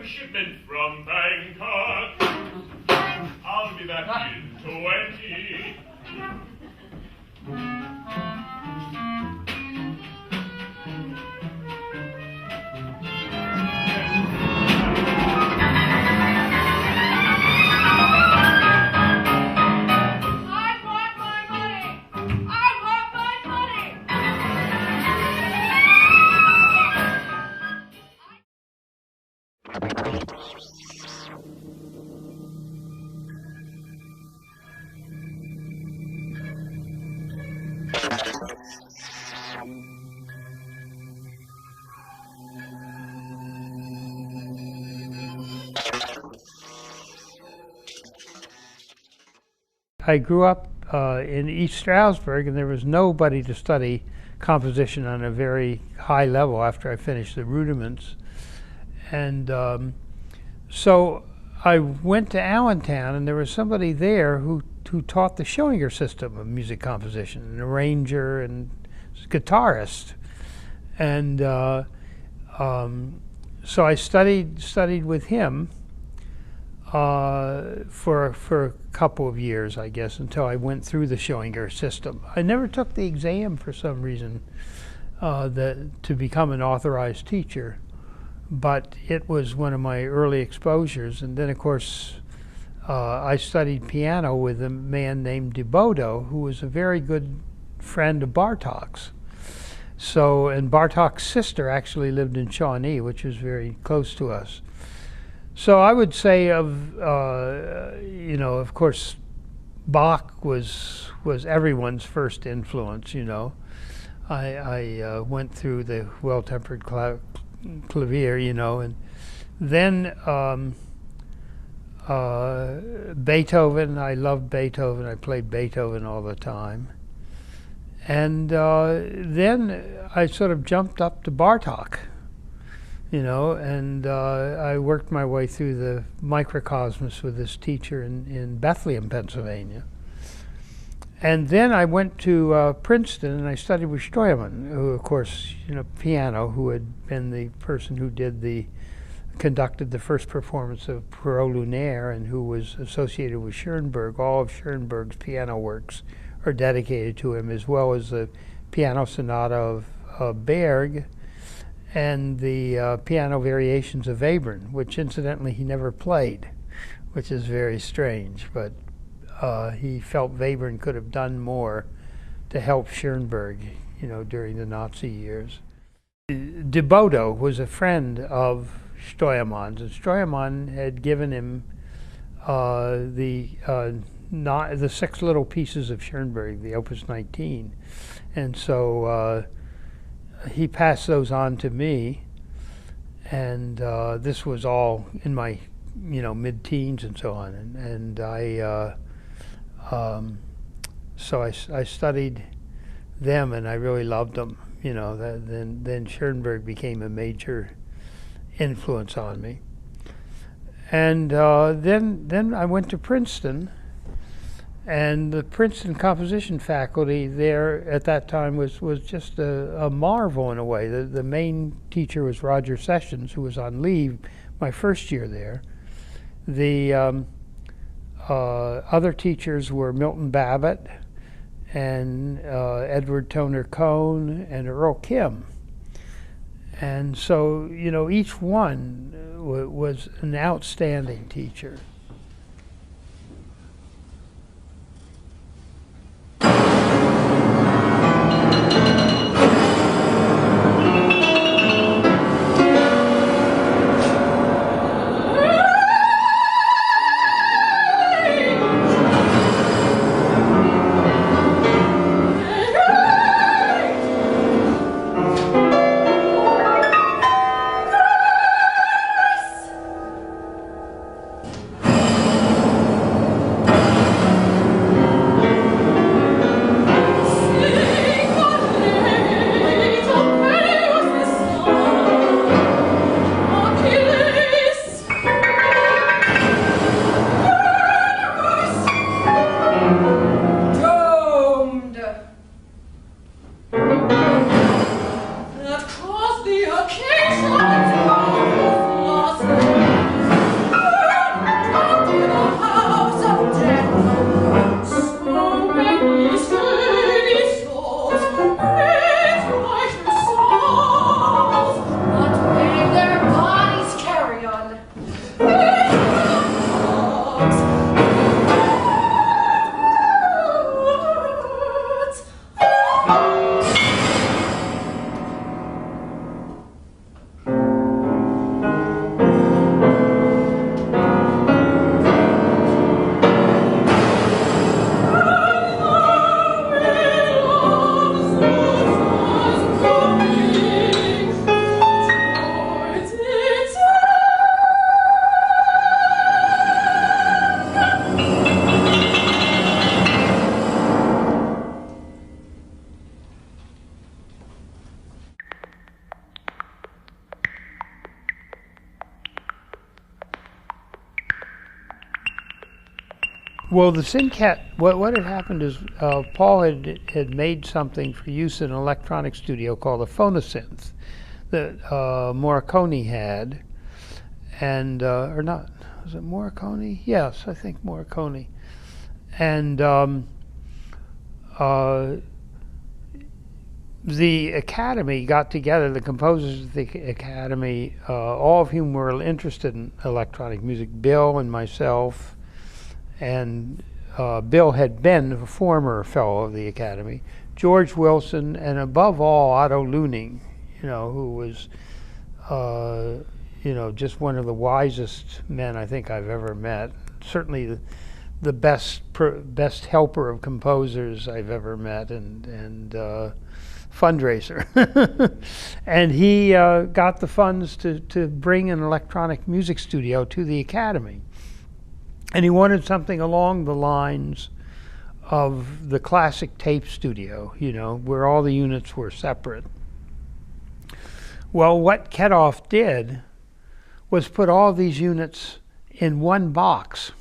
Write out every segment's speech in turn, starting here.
shipment from Bangkok. I'll be back in 20. I grew up in East Stroudsburg, and there was nobody to study composition on a very high level after I finished the rudiments. And so I went to Allentown, and there was somebody there who taught the Schillinger system of music composition, an arranger and guitarist. And so I studied with him for a couple of years, I guess, until I went through the Schillinger system. I never took the exam for some reason to become an authorized teacher, but it was one of my early exposures. And then, of course, I studied piano with a man named DeBodo, who was a very good friend of Bartók's. So, and Bartók's sister actually lived in Shawnee, which was very close to us. So I would say of course, Bach was everyone's first influence, I went through the Well-Tempered Clavier, and then Beethoven. I loved Beethoven. I played Beethoven all the time. And then I sort of jumped up to Bartók. And I worked my way through the microcosmos with this teacher in Bethlehem, Pennsylvania. And then I went to Princeton, and I studied with Steuermann, who, of course, piano, who had been the person who conducted the first performance of Pierrot Lunaire, and who was associated with Schoenberg. All of Schoenberg's piano works are dedicated to him, as well as the piano sonata of Berg, and the piano variations of Webern, which incidentally he never played, which is very strange, but he felt Webern could have done more to help Schoenberg, during the Nazi years. DeBodo was a friend of Steuermann's, and Steuermann had given him the 6 little pieces of Schoenberg, the Opus 19, and so he passed those on to me, and this was all in my, mid-teens and so on, and so I studied them, and I really loved them. Then Schoenberg became a major influence on me, and then I went to Princeton. And the Princeton composition faculty there at that time was just a marvel in a way. The main teacher was Roger Sessions, who was on leave my first year there. The other teachers were Milton Babbitt and Edward Toner Cohn and Earl Kim. And so, each one was an outstanding teacher. Well, the Syncat, what had happened is Paul had made something for use in an electronic studio called a phonosynth that Morricone had, and or not, was it Morricone? Yes, I think Morricone. And the Academy got together, the composers of the Academy, all of whom were interested in electronic music, Bill and myself, and Bill had been a former fellow of the Academy, George Wilson, and above all, Otto Luning, who was, just one of the wisest men I think I've ever met. Certainly the best helper of composers I've ever met, and fundraiser. And he got the funds to bring an electronic music studio to the Academy. And he wanted something along the lines of the classic tape studio, where all the units were separate. Well, what Ketoff did was put all these units in one box.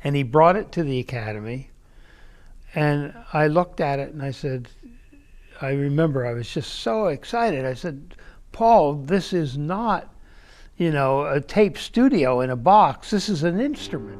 And he brought it to the Academy. And I looked at it and I said, I remember I was just so excited. I said, Paul, this is not a tape studio in a box. This is an instrument.